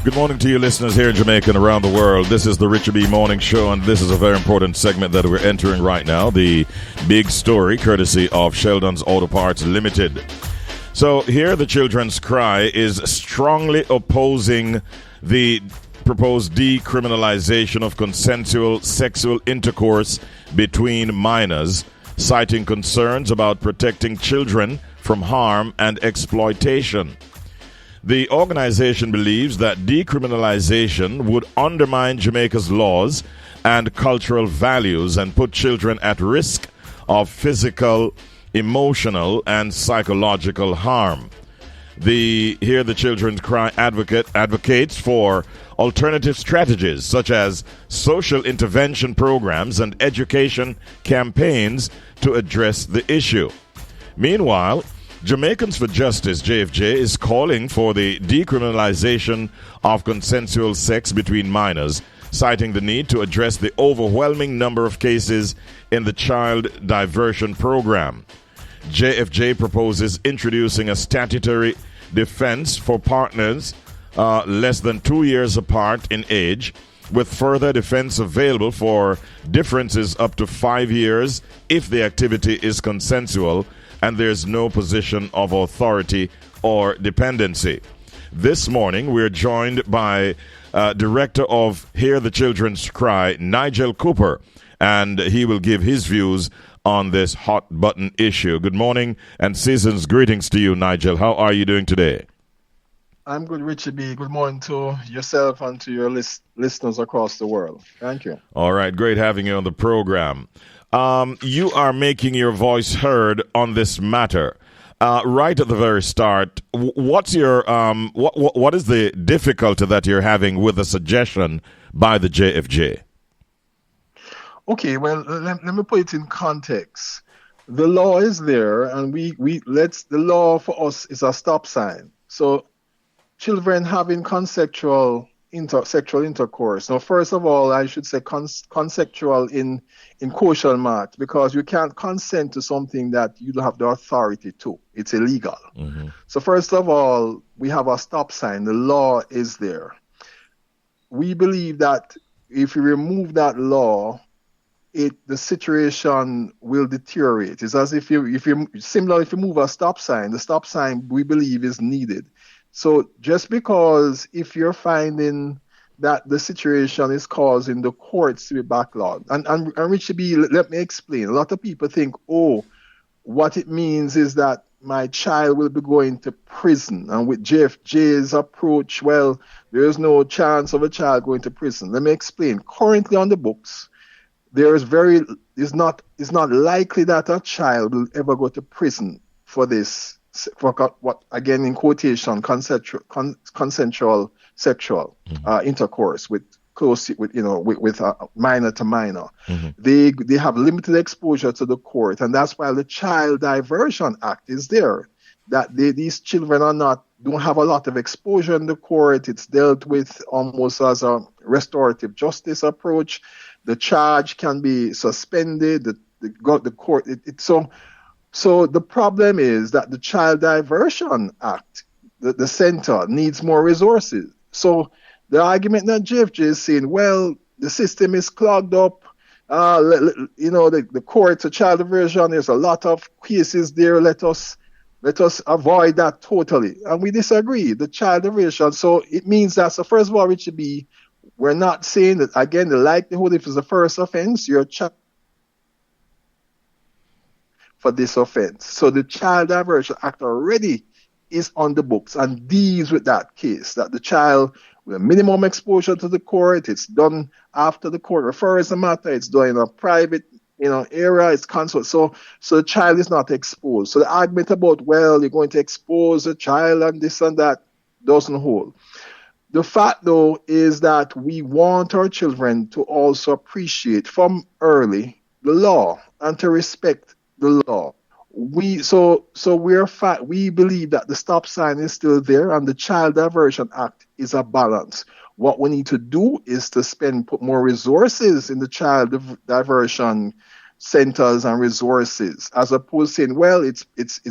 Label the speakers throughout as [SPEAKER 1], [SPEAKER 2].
[SPEAKER 1] Good morning to you listeners here in Jamaica and around the world. This is the Richard B. Morning Show, and this is a very important segment that we're entering right now, the big story, courtesy of Sheldon's Auto Parts Limited. So here the children's cry is strongly opposing the proposed decriminalization of consensual sexual intercourse between minors, citing concerns about protecting children from harm and exploitation. The organization believes that decriminalization would undermine Jamaica's laws and cultural values and put children at risk of physical, emotional, and psychological harm. The Children's Cry advocates for alternative strategies such as social intervention programs and education campaigns to address the issue. Meanwhile, Jamaicans for Justice, JFJ, is calling for the decriminalization of consensual sex between minors, citing the need to address the overwhelming number of cases in the child diversion program. JFJ proposes introducing a statutory defense for partners less than 2 years apart in age, with further defense available for differences up to 5 years if the activity is consensual and there's no position of authority or dependency. This morning, we're joined by Director of Hear the Children's Cry, Nigel Cooper, and he will give his views on this hot-button issue. Good morning and season's greetings to you, Nigel. How are you doing today?
[SPEAKER 2] I'm good, Richard B. Good morning to yourself and to your listeners across the world. Thank you.
[SPEAKER 1] All right, great having you on the program. You are making your voice heard on this matter. Right at the very start, what's your what is the difficulty that you're having with the suggestion by the JFJ?
[SPEAKER 2] Okay, well, let me put it in context. The law is there, and the law for us is a stop sign. So, children having sexual intercourse. Now, first of all, I should say consensual in quotation marks, because you can't consent to something that you don't have the authority to. It's illegal. Mm-hmm. So first of all, we have a stop sign. The law is there. We believe that if you remove that law, the situation will deteriorate. It's as if you move a stop sign, the stop sign we believe is needed. So just because if you're finding that the situation is causing the courts to be backlogged, and Richard B., let me explain. A lot of people think, what it means is that my child will be going to prison. And with JFJ's approach, well, there is no chance of a child going to prison. Let me explain. Currently on the books, it's not likely that a child will ever go to prison for this. For what, again in quotation, consensual sexual intercourse with minor to minor. Mm-hmm. They have limited exposure to the court, and that's why the Child Diversion Act is there. That these children don't have a lot of exposure in the court. It's dealt with almost as a restorative justice approach. The charge can be suspended. The court. So the problem is that the Child Diversion Act, the center, needs more resources. So the argument that JFJ is saying, well, the system is clogged up. The courts of child diversion, there's a lot of cases there. Let us avoid that totally. And we disagree. The child diversion. So it means that, so first of all, Richard B., we're not saying that, again, the likelihood if it's the first offense, your child for this offense. So the Child Diversion Act already is on the books and deals with that case, that the child with a minimum exposure to the court, it's done after the court refers the matter, it's done in a private area, it's consulted. So the child is not exposed. So the argument about, well, you're going to expose the child and this and that doesn't hold. The fact, though, is that we want our children to also appreciate from early the law and to respect the law. We believe that the stop sign is still there, and the Child Diversion Act is a balance. What we need to do is to put more resources in the child diversion centers and resources, as opposed to saying, well, it's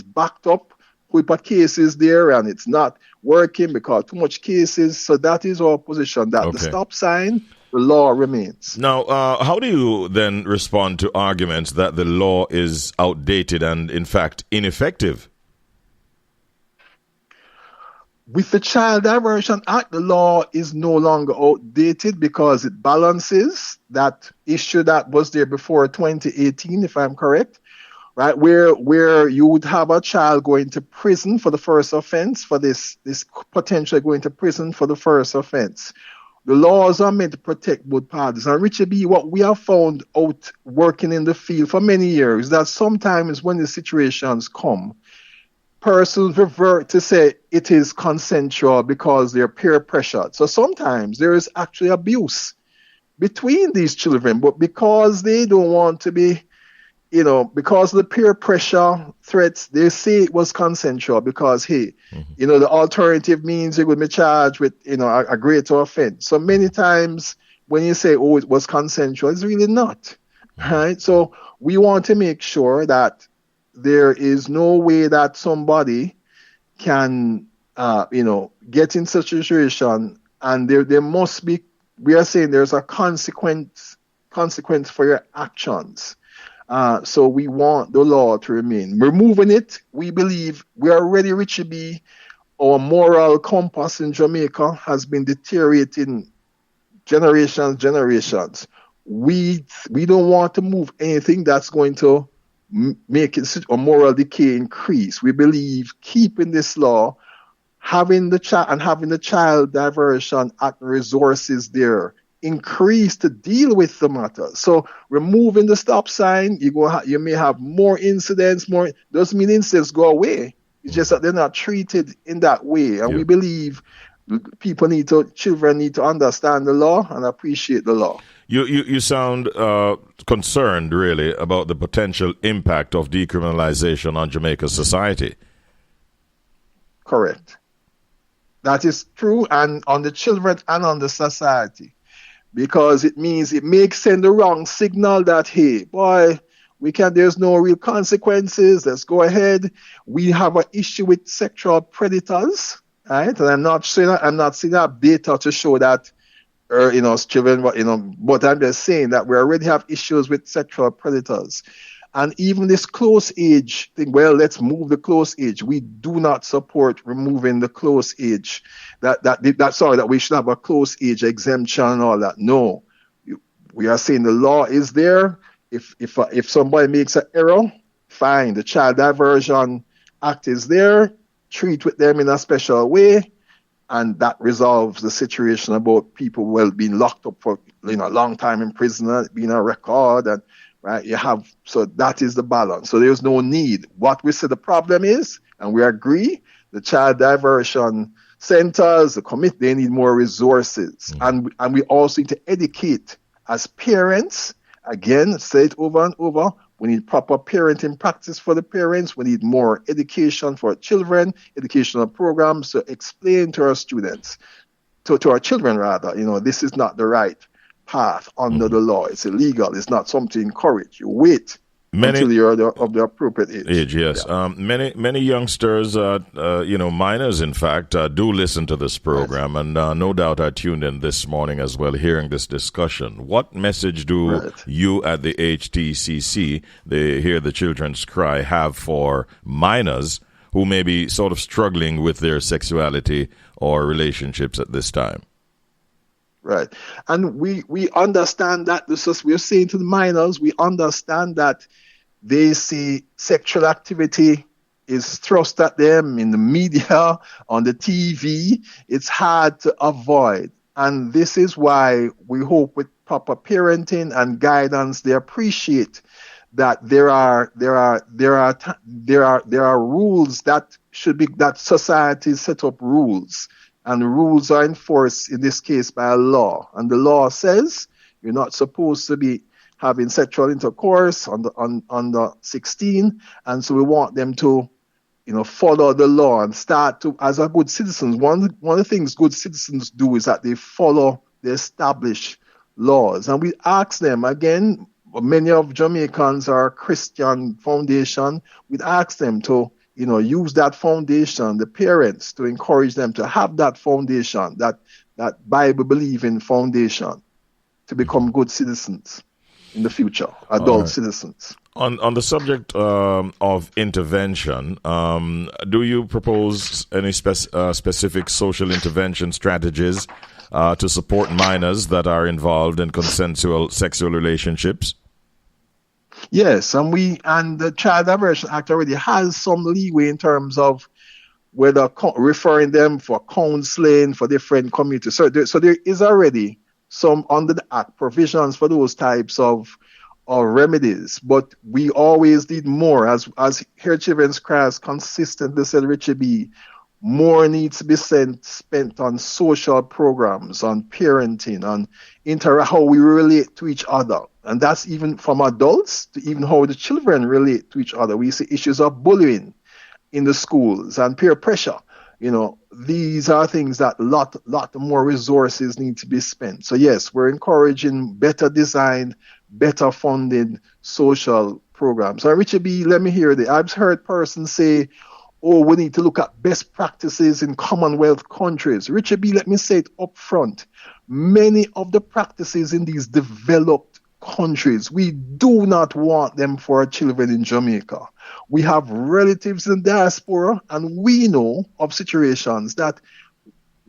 [SPEAKER 2] backed up whole heap of cases there, and it's not working because too much cases. So that is our position, that the
[SPEAKER 1] Okay.
[SPEAKER 2] stop sign, the law remains.
[SPEAKER 1] Now, how do you then respond to arguments that the law is outdated and, in fact, ineffective?
[SPEAKER 2] With the Child Diversion Act, the law is no longer outdated because it balances that issue that was there before 2018, if I'm correct, right? Where you would have a child going to prison for the first offense, for this potentially going to prison for the first offense. The laws are meant to protect both parties. And Richard B., what we have found out working in the field for many years, that sometimes when the situations come, persons revert to say it is consensual because they're peer pressured. So sometimes there is actually abuse between these children, but because they don't want to be, because of the peer pressure threats, they say it was consensual because, hey, the alternative means you're going to be charged with, a greater offense. So many times when you say, oh, it was consensual, it's really not, right? So we want to make sure that there is no way that somebody can, get in such a situation, and there must be. We are saying there's a consequence for your actions. So we want the law to remain. Removing it, we believe we are already, Richie B. Our moral compass in Jamaica has been deteriorating generations. We don't want to move anything that's going to make a moral decay increase. We believe keeping this law, having the Child Diversion Act resources there, increase to deal with the matter. So removing the stop sign, you may have more incidents. Doesn't mean incidents go away. It's just that they're not treated in that way. And we believe children need to understand the law and appreciate the law.
[SPEAKER 1] You sound concerned, really, about the potential impact of decriminalization on Jamaica's society.
[SPEAKER 2] Correct. That is true, and on the children and on the society, because it means it may send the wrong signal that, hey, boy, there's no real consequences. Let's go ahead. We have an issue with sexual predators, right? And I'm not seeing that data to show that. Children, but I'm just saying that we already have issues with sexual predators. And even this close age thing, well, let's move the close age. We do not support removing the close age. That we should have a close age exemption and all that. No. We are saying the law is there. If somebody makes an error, fine. The Child Diversion Act is there. Treat with them in a special way. And that resolves the situation about people being locked up for a long time in prison, being a record, and right so that is the balance. So there's no need. What we say the problem is, and we agree, the child diversion centers, the committee, they need more resources, and we also need to educate as parents. Again, say it over and over. We need proper parenting practice for the parents. We need more education for children, educational programs to explain to our students, to our children rather, this is not the right path under the law. It's illegal. It's not something to encourage. You wait until you're of the appropriate age.
[SPEAKER 1] Yes.
[SPEAKER 2] Yeah.
[SPEAKER 1] Many youngsters, minors, in fact, do listen to this program, and no doubt are tuned in this morning as well, hearing this discussion. What message do you at the HTCC, the Hear the Children's Cry, have for minors who may be sort of struggling with their sexuality or relationships at this time?
[SPEAKER 2] Right. And we understand that, we're saying to the minors, we understand that they see sexual activity is thrust at them in the media, on the TV. It's hard to avoid. And this is why we hope with proper parenting and guidance, they appreciate that there are rules that should be, that society set up rules. And the rules are enforced, in this case, by a law. And the law says you're not supposed to be having sexual intercourse under 16. And so we want them to, follow the law and start to, as a good citizens. One of the things good citizens do is that they follow the established laws. And we ask them, again, many of Jamaicans are Christian foundation. We'd ask them to use that foundation, the parents, to encourage them to have that foundation, that Bible believing foundation, to become good citizens in the future, adult citizens.
[SPEAKER 1] On the subject of intervention, do you propose any specific social intervention strategies to support minors that are involved in consensual sexual relationships?
[SPEAKER 2] Yes, and the Child Diversion Act already has some leeway in terms of whether referring them for counseling for different communities. So there is already some under the Act provisions for those types of remedies, but we always need more. As Here Children's Cry has consistently said, Richie B, more needs to be spent on social programs, on parenting, on how we relate to each other. And that's even from adults to even how the children relate to each other. We see issues of bullying in the schools and peer pressure. These are things that lot more resources need to be spent. So yes, we're encouraging better designed, better funded social programs. So Richard B, let me hear that. I've heard persons say, we need to look at best practices in Commonwealth countries. Richard B, let me say it up front. Many of the practices in these developed countries, we do not want them for our children in Jamaica. We have relatives in diaspora, and we know of situations that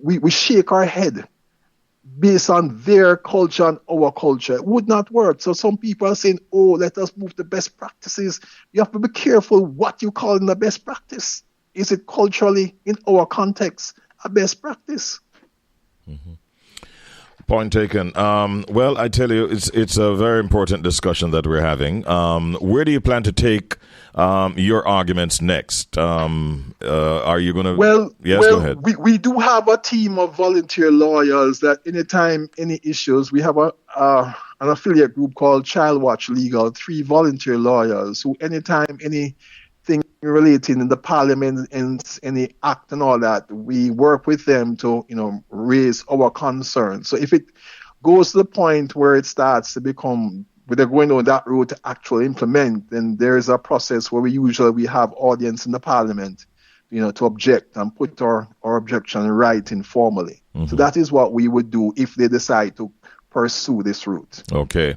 [SPEAKER 2] we shake our head based on their culture and our culture. It would not work. So some people are saying, let us move to best practices. You have to be careful what you call in the best practice. Is it culturally, in our context, a best practice?
[SPEAKER 1] Mm-hmm. Point taken. Well, I tell you, it's a very important discussion that we're having. Where do you plan to take your arguments next? Are you going to... Go ahead.
[SPEAKER 2] We do have a team of volunteer lawyers that anytime, any issues, we have an affiliate group called Child Watch Legal, 3 volunteer lawyers who anytime anything relating in the parliament and any act and all that, we work with them to, raise our concerns. So if it goes to the point where it starts to become, where they're going on that road to actually implement, then there is a process where we have audience in the parliament, to object and put our objection right informally. Mm-hmm. So that is what we would do if they decide to pursue this route.
[SPEAKER 1] Okay.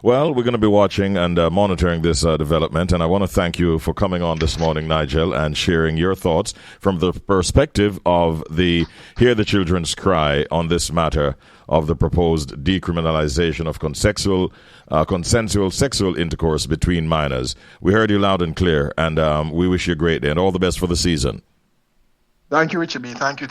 [SPEAKER 1] Well, we're going to be watching and monitoring this development, and I want to thank you for coming on this morning, Nigel, and sharing your thoughts from the perspective of Hear the Children's Cry on this matter of the proposed decriminalization of consensual sexual intercourse between minors. We heard you loud and clear, and we wish you a great day and all the best for the season.
[SPEAKER 2] Thank you, Richard B. Thank you.